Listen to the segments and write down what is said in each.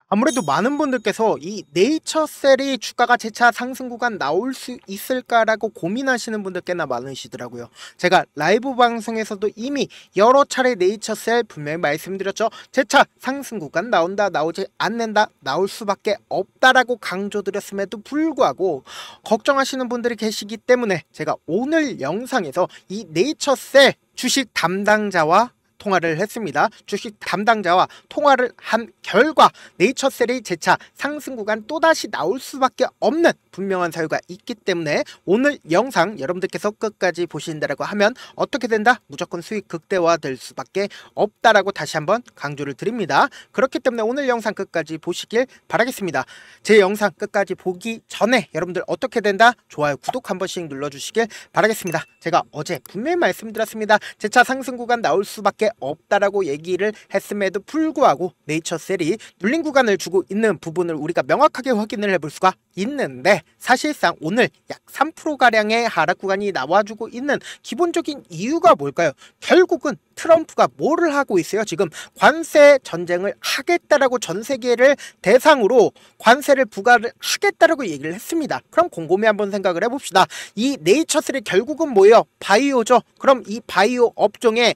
아무래도 많은 분들께서 이 네이처셀이 주가가 재차 상승 구간 나올 수 있을까라고 고민하시는 분들 꽤나 많으시더라고요. 제가 라이브 방송에서도 이미 여러 차례 네이처셀 분명히 말씀드렸죠. 재차 상승 구간 나온다, 나오지 않는다, 나올 수밖에 없다라고 강조드렸음에도 불구하고 걱정하시는 분들이 계시기 때문에 제가 오늘 영상에서 이 네이처셀 주식 담당자와 통화를 했습니다. 주식 담당자와 통화를 한 결과 네이처셀이 재차 상승 구간 또다시 나올 수밖에 없는 분명한 사유가 있기 때문에 오늘 영상 여러분들께서 끝까지 보신다라고 하면 어떻게 된다? 무조건 수익 극대화 될 수밖에 없다라고 다시 한번 강조를 드립니다. 그렇기 때문에 오늘 영상 끝까지 보시길 바라겠습니다. 제 영상 끝까지 보기 전에 여러분들 어떻게 된다? 좋아요, 구독 한 번씩 눌러주시길 바라겠습니다. 제가 어제 분명히 말씀드렸습니다. 재차 상승 구간 나올 수밖에 없다라고 얘기를 했음에도 불구하고 네이처셀이 눌린 구간을 주고 있는 부분을 우리가 명확하게 확인을 해볼 수가 있는데, 사실상 오늘 약 3%가량의 하락 구간이 나와주고 있는 기본적인 이유가 뭘까요? 결국은 트럼프가 뭐를 하고 있어요? 지금 관세 전쟁을 하겠다라고 전 세계를 대상으로 관세를 부과를 하겠다라고 얘기를 했습니다. 그럼 곰곰이 한번 생각을 해봅시다. 이 네이처셀이 결국은 뭐예요? 바이오죠. 그럼 이 바이오 업종에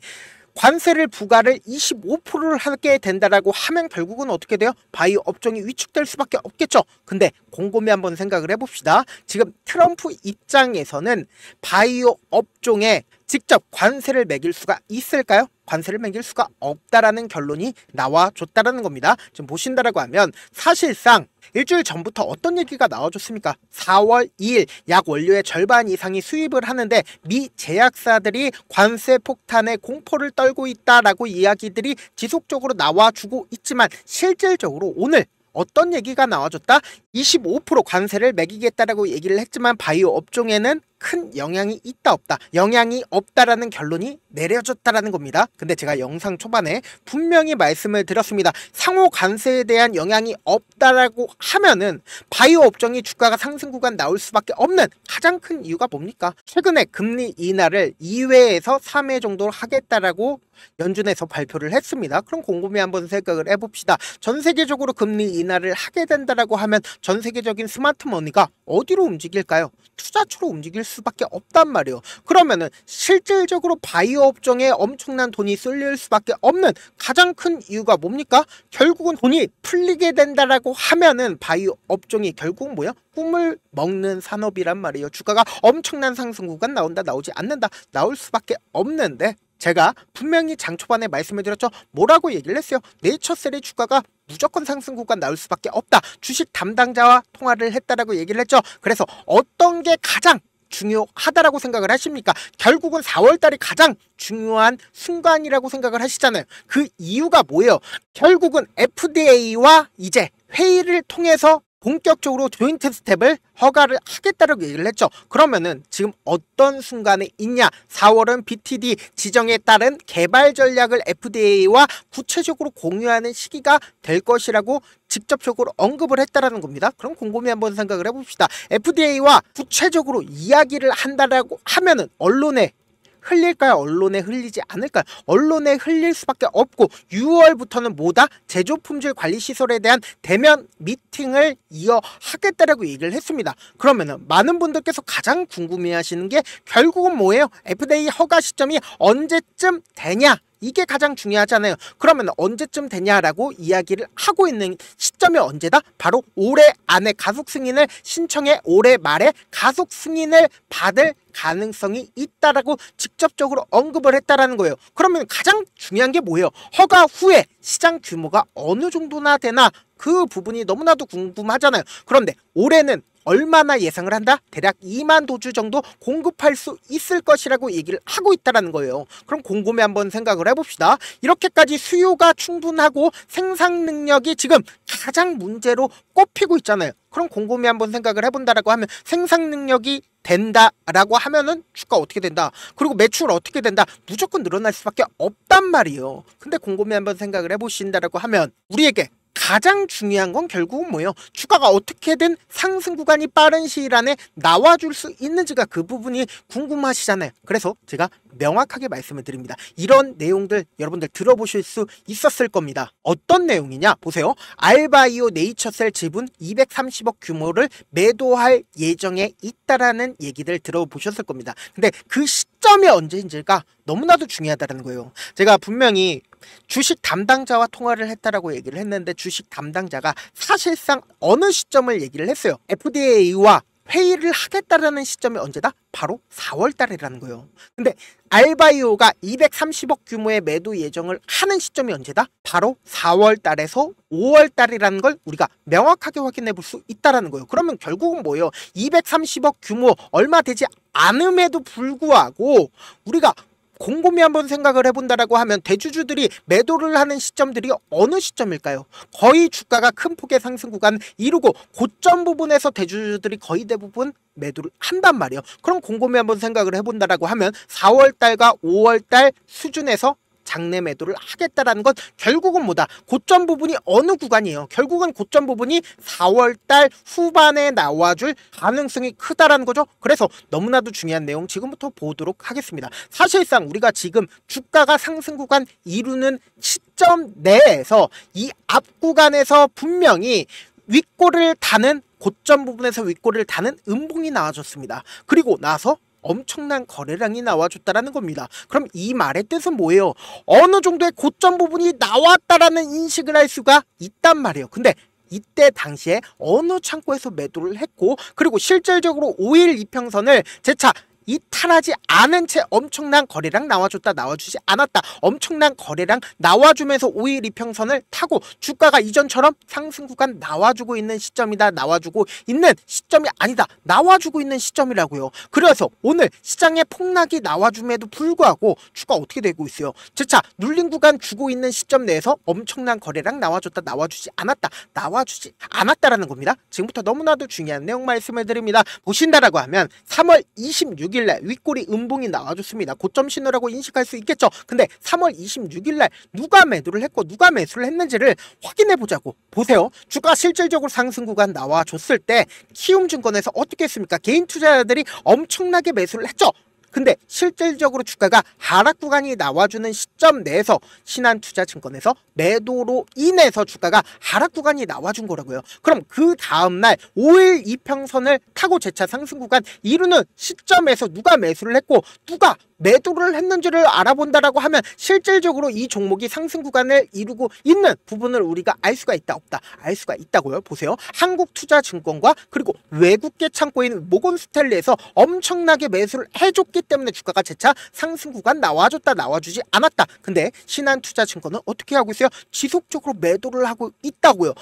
관세를 부과를 25%를 하게 된다라고 하면 결국은 어떻게 돼요? 바이오 업종이 위축될 수밖에 없겠죠. 근데 곰곰이 한번 생각을 해봅시다. 지금 트럼프 입장에서는 바이오 업종에 직접 관세를 매길 수가 있을까요? 관세를 매길 수가 없다라는 결론이 나와줬다라는 겁니다. 지금 보신다라고 하면 사실상 일주일 전부터 어떤 얘기가 나와줬습니까? 4월 2일 약 원료의 절반 이상이 수입을 하는데 미 제약사들이 관세 폭탄에 공포를 떨고 있다라고 이야기들이 지속적으로 나와주고 있지만 실질적으로 오늘 어떤 얘기가 나와줬다? 25% 관세를 매기겠다라고 얘기를 했지만 바이오 업종에는 큰 영향이 있다 없다, 영향이 없다라는 결론이 내려졌다라는 겁니다. 근데 제가 영상 초반에 분명히 말씀을 드렸습니다. 상호 관세에 대한 영향이 없다라고 하면은 바이오 업종이 주가가 상승 구간 나올 수밖에 없는 가장 큰 이유가 뭡니까? 최근에 금리 인하를 2회에서 3회 정도로 하겠다라고 연준에서 발표를 했습니다. 그럼 곰곰이 한번 생각을 해봅시다. 전 세계적으로 금리 인하를 하게 된다라고 하면 전 세계적인 스마트머니가 어디로 움직일까요? 투자처로 움직일 수밖에 없단 말이에요. 그러면은 실질적으로 바이오 업종에 엄청난 돈이 쏠릴 수밖에 없는 가장 큰 이유가 뭡니까? 결국은 돈이 풀리게 된다라고 하면은 바이오 업종이 결국은 뭐야? 꿈을 먹는 산업이란 말이에요. 주가가 엄청난 상승 구간 나온다, 나오지 않는다, 나올 수밖에 없는데 제가 분명히 장 초반에 말씀을 드렸죠. 뭐라고 얘기를 했어요? 네이처셀의 주가가 무조건 상승 구간 나올 수밖에 없다. 주식 담당자와 통화를 했다라고 얘기를 했죠. 그래서 어떤 게 가장 중요하다라고 생각을 하십니까? 결국은 4월달이 가장 중요한 순간이라고 생각을 하시잖아요. 그 이유가 뭐예요? 결국은 FDA와 이제 회의를 통해서 본격적으로 조인트 스텝을 허가를 하겠다라고 얘기를 했죠. 그러면은 지금 어떤 순간에 있냐? 4월은 BTD 지정에 따른 개발 전략을 FDA와 구체적으로 공유하는 시기가 될 것이라고 직접적으로 언급을 했다라는 겁니다. 그럼 곰곰이 한번 생각을 해봅시다. FDA와 구체적으로 이야기를 한다라고 하면은 언론에 흘릴까요? 언론에 흘리지 않을까요? 언론에 흘릴 수밖에 없고 6월부터는 뭐다? 제조품질 관리시설에 대한 대면 미팅을 이어하겠다라고 얘기를 했습니다. 그러면은 많은 분들께서 가장 궁금해하시는 게 결국은 뭐예요? FDA 허가 시점이 언제쯤 되냐? 이게 가장 중요하잖아요. 그러면 언제쯤 되냐라고 이야기를 하고 있는 시점이 언제다? 바로 올해 안에 가속 승인을 신청해 올해 말에 가속 승인을 받을 가능성이 있다라고 직접적으로 언급을 했다라는 거예요. 그러면 가장 중요한 게 뭐예요? 허가 후에 시장 규모가 어느 정도나 되나? 그 부분이 너무나도 궁금하잖아요. 그런데 올해는 얼마나 예상을 한다? 대략 2만 도주 정도 공급할 수 있을 것이라고 얘기를 하고 있다는 거예요. 그럼 곰곰이 한번 생각을 해봅시다. 이렇게까지 수요가 충분하고 생산 능력이 지금 가장 문제로 꼽히고 있잖아요. 그럼 곰곰이 한번 생각을 해본다라고 하면 생산 능력이 된다라고 하면은 주가 어떻게 된다? 그리고 매출 어떻게 된다? 무조건 늘어날 수밖에 없단 말이에요. 근데 곰곰이 한번 생각을 해보신다라고 하면 우리에게 가장 중요한 건 결국은 뭐예요? 주가가 어떻게든 상승 구간이 빠른 시일 안에 나와줄 수 있는지가 그 부분이 궁금하시잖아요. 그래서 제가 명확하게 말씀을 드립니다. 이런 내용들 여러분들 들어보실 수 있었을 겁니다. 어떤 내용이냐? 보세요. 알바이오 네이처셀 지분 230억 규모를 매도할 예정에 있다라는 얘기들 들어보셨을 겁니다. 근데 그 시점이 언제인지가 너무나도 중요하다는 거예요. 제가 분명히 주식 담당자와 통화를 했다라고 얘기를 했는데 주식 담당자가 사실상 어느 시점을 얘기를 했어요. FDA와 회의를 하겠다라는 시점이 언제다? 바로 4월 달이라는 거예요. 근데 알바이오가 230억 규모의 매도 예정을 하는 시점이 언제다? 바로 4월 달에서 5월 달이라는 걸 우리가 명확하게 확인해 볼 수 있다라는 거예요. 그러면 결국은 뭐예요? 230억 규모 얼마 되지 않음에도 불구하고 우리가 곰곰이 한번 생각을 해본다라고 하면 대주주들이 매도를 하는 시점들이 어느 시점일까요? 거의 주가가 큰 폭의 상승 구간 이루고 고점 부분에서 대주주들이 거의 대부분 매도를 한단 말이에요. 그럼 곰곰이 한번 생각을 해본다라고 하면 4월달과 5월달 수준에서 장내 매도를 하겠다라는 건 결국은 뭐다? 고점 부분이 어느 구간이에요? 결국은 고점 부분이 4월달 후반에 나와줄 가능성이 크다라는 거죠. 그래서 너무나도 중요한 내용 지금부터 보도록 하겠습니다. 사실상 우리가 지금 주가가 상승 구간 이루는 시점 내에서 이 앞 구간에서 분명히 윗골을 다는 고점 부분에서 윗골을 다는 음봉이 나와줬습니다. 그리고 나서 엄청난 거래량이 나와줬다라는 겁니다. 그럼 이 말의 뜻은 뭐예요? 어느 정도의 고점 부분이 나왔다라는 인식을 할 수가 있단 말이에요. 근데 이때 당시에 어느 창고에서 매도를 했고 그리고 실질적으로 5일 이평선을 재차 이탈하지 않은 채 엄청난 거래량 나와줬다 나와주지 않았다 엄청난 거래량 나와주면서 5일 이평선을 타고 주가가 이전처럼 상승 구간 나와주고 있는 시점이다 나와주고 있는 시점이 아니다 나와주고 있는 시점이라고요. 그래서 오늘 시장의 폭락이 나와줌에도 불구하고 주가 어떻게 되고 있어요? 재차 눌린 구간 주고 있는 시점 내에서 엄청난 거래량 나와줬다 나와주지 않았다 나와주지 않았다라는 겁니다. 지금부터 너무나도 중요한 내용 말씀을 드립니다. 보신다라고 하면 3월 26일 날 윗골이 음봉이 나와줬습니다. 고점 신호라고 인식할 수 있겠죠. 근데 3월 26일 날 누가 매도를 했고 누가 매수를 했는지를 확인해 보자고. 보세요. 주가 실질적으로 상승 구간 나와줬을 때 키움증권에서 어떻게 했습니까? 개인 투자자들이 엄청나게 매수를 했죠. 근데 실질적으로 주가가 하락 구간이 나와주는 시점 내에서 신한투자증권에서 매도로 인해서 주가가 하락 구간이 나와준 거라고요. 그럼 그 다음날 5일 이평선을 타고 재차 상승 구간 이루는 시점에서 누가 매수를 했고 누가 매도를 했는지를 알아본다라고 하면 실질적으로 이 종목이 상승 구간을 이루고 있는 부분을 우리가 알 수가 있다 없다 알 수가 있다고요. 보세요. 한국투자증권과 그리고 외국계 창고인 모건스탠리에서 엄청나게 매수를 해줬기 때문에 주가가 재차 상승 구간 나와줬다 나와주지 않았다. 근데 신한투자증권은 어떻게 하고 있어요? 지속적으로 매도를 하고 있다고요.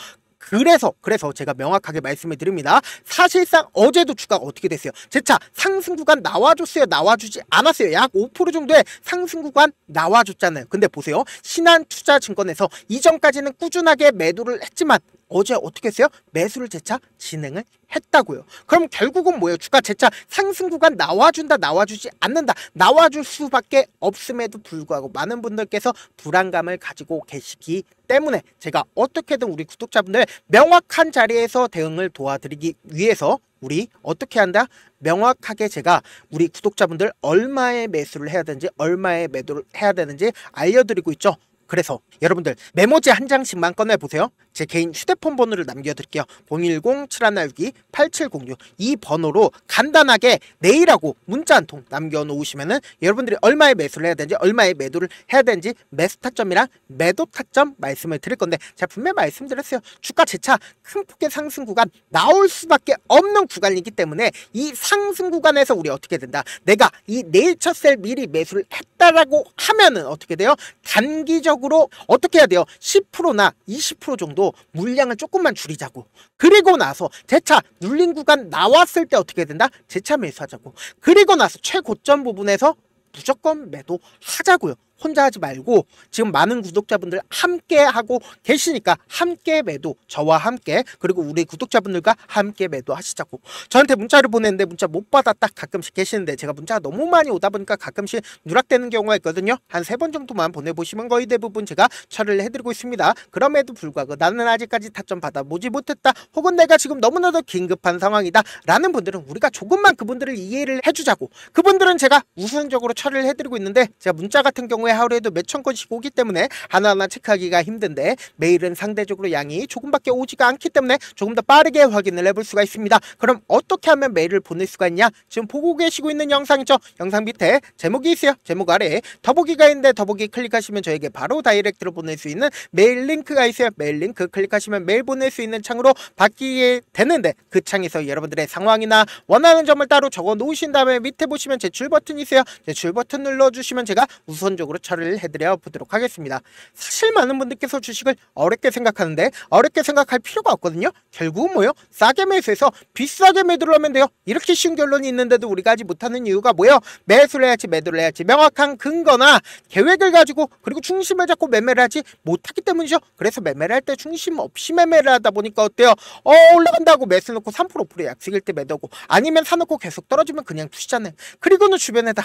그래서 제가 명확하게 말씀을 드립니다. 사실상 어제도 주가가 어떻게 됐어요? 재차 상승 구간 나와줬어요? 나와주지 않았어요? 약 5% 정도의 상승 구간 나와줬잖아요. 근데 보세요. 신한투자증권에서 이전까지는 꾸준하게 매도를 했지만 어제 어떻게 했어요? 매수를 재차 진행을 했다고요. 그럼 결국은 뭐예요? 주가 재차 상승 구간 나와준다 나와주지 않는다 나와줄 수밖에 없음에도 불구하고 많은 분들께서 불안감을 가지고 계시기 때문에 제가 어떻게든 우리 구독자분들 명확한 자리에서 대응을 도와드리기 위해서 우리 어떻게 한다? 명확하게 제가 우리 구독자분들 얼마의 매수를 해야 되는지 얼마의 매도를 해야 되는지 알려드리고 있죠. 그래서 여러분들 메모지 한 장씩만 꺼내보세요. 제 개인 휴대폰 번호를 남겨드릴게요. 010-7162-8706 이 번호로 간단하게 내일하고 문자 한 통 남겨놓으시면은 여러분들이 얼마의 매수를 해야 되는지 얼마의 매도를 해야 되는지 매수 타점이랑 매도 타점 말씀을 드릴 건데 제가 분명히 말씀드렸어요. 주가 재차 큰 폭의 상승 구간 나올 수밖에 없는 구간이기 때문에 이 상승 구간에서 우리 어떻게 된다? 내가 이 네이처셀 미리 매수를 했다라고 하면은 어떻게 돼요? 단기적으로 어떻게 해야 돼요? 10%나 20% 정도 물량을 조금만 줄이자고. 그리고 나서 재차 눌린 구간 나왔을 때 어떻게 된다? 재차 매수하자고. 그리고 나서 최고점 부분에서 무조건 매도하자고요. 혼자 하지 말고 지금 많은 구독자분들 함께 하고 계시니까 함께 매도, 저와 함께 그리고 우리 구독자분들과 함께 매도 하시자고. 저한테 문자를 보냈는데 문자 못 받았다 가끔씩 계시는데 제가 문자가 너무 많이 오다 보니까 가끔씩 누락되는 경우가 있거든요. 한 3번 정도만 보내보시면 거의 대부분 제가 처리를 해드리고 있습니다. 그럼에도 불구하고 나는 아직까지 타점 받아보지 못했다, 혹은 내가 지금 너무나도 긴급한 상황이다 라는 분들은 우리가 조금만 그분들을 이해를 해주자고. 그분들은 제가 우선적으로 처리를 해드리고 있는데, 제가 문자 같은 경우에 하루에도 몇천 건씩 오기 때문에 하나하나 체크하기가 힘든데, 메일은 상대적으로 양이 조금밖에 오지가 않기 때문에 조금 더 빠르게 확인을 해볼 수가 있습니다. 그럼 어떻게 하면 메일을 보낼 수가 있냐? 지금 보고 계시고 있는 영상 있죠? 영상 밑에 제목이 있어요. 제목 아래에 더보기가 있는데 더보기 클릭하시면 저에게 바로 다이렉트로 보낼 수 있는 메일 링크가 있어요. 메일 링크 클릭하시면 메일 보낼 수 있는 창으로 바뀌게 되는데, 그 창에서 여러분들의 상황이나 원하는 점을 따로 적어 놓으신 다음에 밑에 보시면 제출 버튼이 있어요. 제출 버튼 눌러주시면 제가 우선적으로 처리를 해드려 보도록 하겠습니다. 사실 많은 분들께서 주식을 어렵게 생각하는데 어렵게 생각할 필요가 없거든요. 결국은 뭐요? 싸게 매수해서 비싸게 매도를 하면 돼요. 이렇게 쉬운 결론이 있는데도 우리가 하지 못하는 이유가 뭐예요? 매수를 해야지 매도를 해야지 명확한 근거나 계획을 가지고 그리고 중심을 잡고 매매를 하지 못하기 때문이죠. 그래서 매매를 할 때 중심 없이 매매를 하다 보니까 어때요? 올라간다고 매수 놓고 3% 5% 약식일 때 매도고, 아니면 사놓고 계속 떨어지면 그냥 투시잖아요. 그리고는 주변에다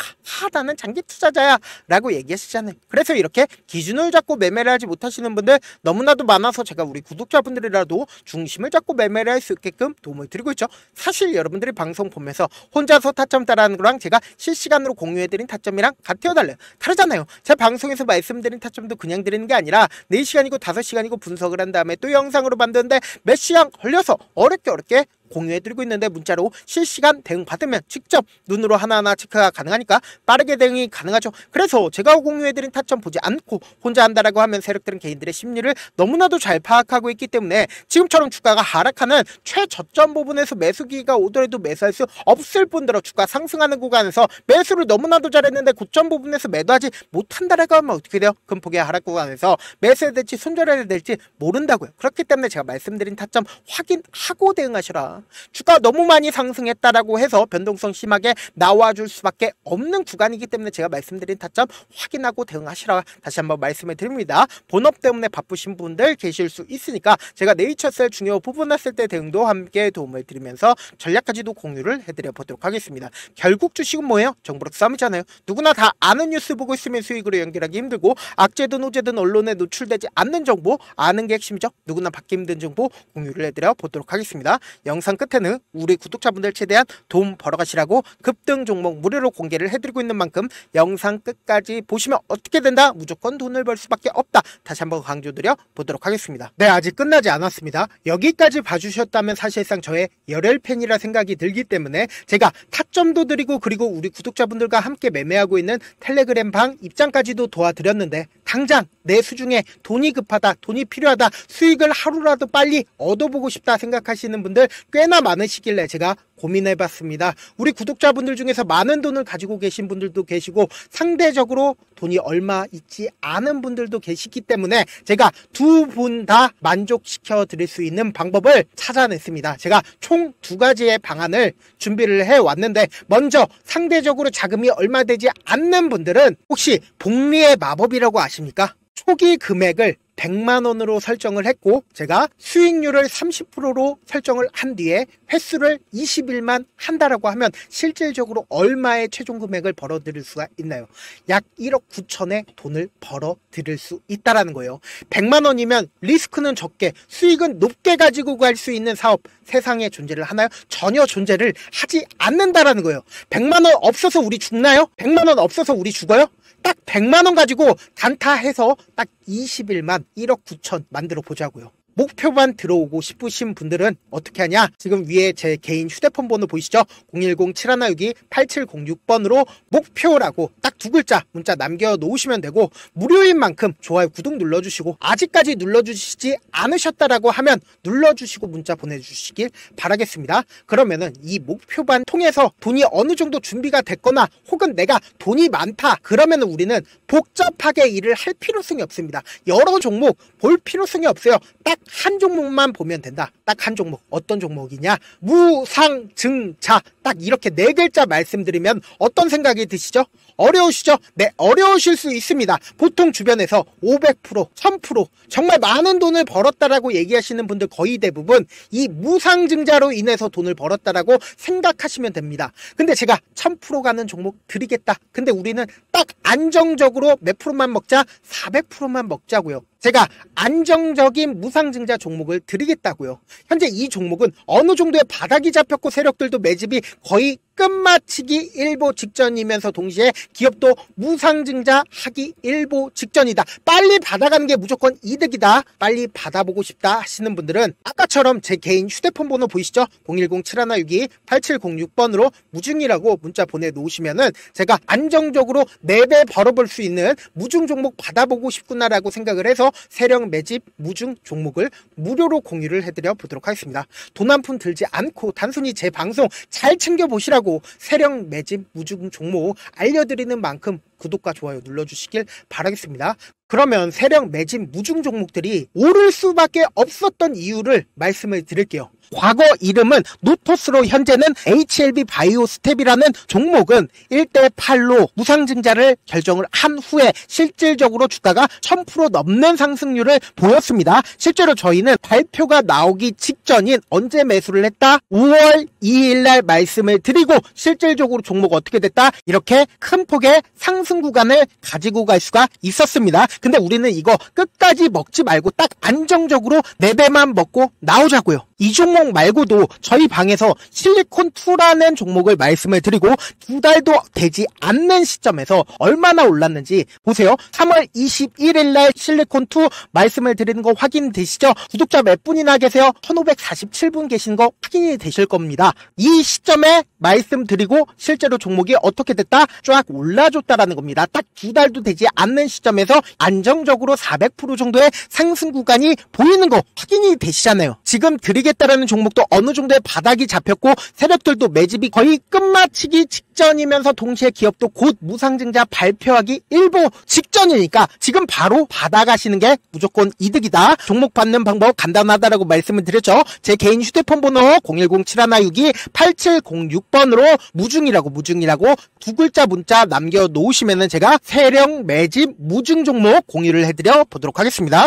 나는 장기 투자자야 라고 얘기하시잖아요. 그래서 이렇게 기준을 잡고 매매를 하지 못하시는 분들 너무나도 많아서 제가 우리 구독자분들이라도 중심을 잡고 매매를 할 수 있게끔 도움을 드리고 있죠. 사실 여러분들이 방송 보면서 혼자서 타점 따라하는 거랑 제가 실시간으로 공유해드린 타점이랑 같아요, 달라요? 다르잖아요. 제 방송에서 말씀드린 타점도 그냥 드리는 게 아니라 4시간이고 5시간이고 분석을 한 다음에 또 영상으로 만드는데 몇 시간 걸려서 어렵게 공유해드리고 있는데, 문자로 실시간 대응 받으면 직접 눈으로 하나하나 체크가 가능하니까 빠르게 대응이 가능하죠. 그래서 제가 공유해드린 타점 보지 않고 혼자 한다라고 하면 세력들은 개인들의 심리를 너무나도 잘 파악하고 있기 때문에 지금처럼 주가가 하락하는 최저점 부분에서 매수기가 오더라도 매수할 수 없을 뿐더러 주가 상승하는 구간에서 매수를 너무나도 잘했는데 고점 부분에서 매도하지 못한다라고 하면 어떻게 돼요? 금폭의 하락 구간에서 매수해야 될지 손절해야 될지 모른다고요. 그렇기 때문에 제가 말씀드린 타점 확인하고 대응하시라. 주가 너무 많이 상승했다라고 해서 변동성 심하게 나와줄 수밖에 없는 구간이기 때문에 제가 말씀드린 타점 확인하고 대응하시라 다시 한번 말씀을 드립니다. 본업 때문에 바쁘신 분들 계실 수 있으니까 제가 네이처셀 중요 부분 났을 때 대응도 함께 도움을 드리면서 전략까지도 공유를 해드려 보도록 하겠습니다. 결국 주식은 뭐예요? 정보력 싸움이잖아요. 누구나 다 아는 뉴스 보고 있으면 수익으로 연결하기 힘들고, 악재든 호재든 언론에 노출되지 않는 정보 아는 게 핵심이죠. 누구나 받기 힘든 정보 공유를 해드려 보도록 하겠습니다. 영상 끝에는 우리 구독자분들 최대한 돈 벌어가시라고 급등 종목 무료로 공개를 해드리고 있는 만큼 영상 끝까지 보시면 어떻게 된다? 무조건 돈을 벌 수밖에 없다. 다시 한번 강조드려 보도록 하겠습니다. 네, 아직 끝나지 않았습니다. 여기까지 봐주셨다면 사실상 저의 열혈 팬이라 생각이 들기 때문에 제가 타점도 드리고 그리고 우리 구독자분들과 함께 매매하고 있는 텔레그램 방 입장까지도 도와드렸는데, 당장 내 수중에 돈이 급하다, 돈이 필요하다, 수익을 하루라도 빨리 얻어보고 싶다 생각하시는 분들 꽤나 많으시길래 제가 고민해봤습니다. 우리 구독자분들 중에서 많은 돈을 가지고 계신 분들도 계시고 상대적으로 돈이 얼마 있지 않은 분들도 계시기 때문에 제가 두 분 다 만족시켜 드릴 수 있는 방법을 찾아냈습니다. 제가 총 2가지의 방안을 준비를 해왔는데, 먼저 상대적으로 자금이 얼마 되지 않는 분들은 혹시 복리의 마법이라고 아십니까? 초기 금액을 100만원으로 설정을 했고 제가 수익률을 30%로 설정을 한 뒤에 횟수를 20일만 한다라고 하면 실질적으로 얼마의 최종 금액을 벌어들일 수가 있나요? 약 1억 9천의 돈을 벌어들일 수 있다라는 거예요. 100만원이면 리스크는 적게 수익은 높게 가지고 갈 수 있는 사업 세상에 존재를 하나요? 전혀 존재를 하지 않는다라는 거예요. 100만원 없어서 우리 죽나요? 100만원 없어서 우리 죽어요? 딱 100만원 가지고 단타해서 딱 20일만 1억 9천 만들어 보자고요. 목표만 들어오고 싶으신 분들은 어떻게 하냐? 지금 위에 제 개인 휴대폰 번호 보이시죠? 010-7162-8706번으로 목표라고 딱 2글자 문자 남겨놓으시면 되고, 무료인 만큼 좋아요 구독 눌러주시고, 아직까지 눌러주시지 않으셨다라고 하면 눌러주시고 문자 보내주시길 바라겠습니다. 그러면은 이 목표반 통해서 돈이 어느 정도 준비가 됐거나 혹은 내가 돈이 많다 그러면은 우리는 복잡하게 일을 할 필요성이 없습니다. 여러 종목 볼 필요성이 없어요. 딱 한 종목만 보면 된다. 딱 한 종목. 어떤 종목이냐? 무상증자. 딱 이렇게 4글자 말씀드리면 어떤 생각이 드시죠? 어려우시죠? 네, 어려우실 수 있습니다. 보통 주변에서 500%, 1000% 정말 많은 돈을 벌었다라고 얘기하시는 분들 거의 대부분 이 무상증자로 인해서 돈을 벌었다라고 생각하시면 됩니다. 근데 제가 1000% 가는 종목 드리겠다. 근데 우리는 딱 안정적으로 몇 프로만 먹자? 400%만 먹자고요. 제가 안정적인 무상증자 종목을 드리겠다고요. 현재 이 종목은 어느 정도의 바닥이 잡혔고 세력들도 매집이 거의 끝마치기 일보 직전이면서 동시에 기업도 무상증자 하기 일보 직전이다. 빨리 받아가는 게 무조건 이득이다. 빨리 받아보고 싶다 하시는 분들은 아까처럼 제 개인 휴대폰 번호 보이시죠? 010-7162-8706번으로 무중이라고 문자 보내놓으시면은 제가 안정적으로 4배 벌어볼 수 있는 무중 종목 받아보고 싶구나라고 생각을 해서 세력 매집 무중 종목을 무료로 공유를 해드려 보도록 하겠습니다. 돈 한 푼 들지 않고 단순히 제 방송 잘 챙겨보시라고 세력 매집 무중 종목 알려드리는 만큼 구독과 좋아요 눌러주시길 바라겠습니다. 그러면 세력 매집 무중 종목들이 오를 수밖에 없었던 이유를 말씀을 드릴게요. 과거 이름은 노토스로 현재는 HLB 바이오스텝이라는 종목은 1대8로 무상증자를 결정을 한 후에 실질적으로 주가가 1000% 넘는 상승률을 보였습니다. 실제로 저희는 발표가 나오기 직전인 언제 매수를 했다? 5월 2일 날 말씀을 드리고 실질적으로 종목 어떻게 됐다? 이렇게 큰 폭의 상승 구간을 가지고 갈 수가 있었습니다. 근데 우리는 이거 끝까지 먹지 말고 딱 안정적으로 4배만 먹고 나오자고요. 이 종목 말고도 저희 방에서 실리콘2라는 종목을 말씀을 드리고 2달도 되지 않는 시점에서 얼마나 올랐는지 보세요. 3월 21일 날 실리콘2 말씀을 드리는 거 확인되시죠? 구독자 몇 분이나 계세요? 1547분 계신 거 확인이 되실 겁니다. 이 시점에 말씀드리고 실제로 종목이 어떻게 됐다? 쫙 올라줬다라는 겁니다. 딱 2달도 되지 않는 시점에서 안정적으로 400% 정도의 상승 구간이 보이는 거 확인이 되시잖아요. 지금 드리겠다라는 종목도 어느 정도의 바닥이 잡혔고 세력들도 매집이 거의 끝마치기 직전이면서 동시에 기업도 곧 무상증자 발표하기 일보 직전이니까 지금 바로 받아가시는 게 무조건 이득이다. 종목 받는 방법 간단하다라고 말씀을 드렸죠. 제 개인 휴대폰 번호 010-7162-8706번으로 무중이라고 2글자 문자 남겨놓으시면은 제가 세력 매집 무중 종목 공유를 해드려 보도록 하겠습니다.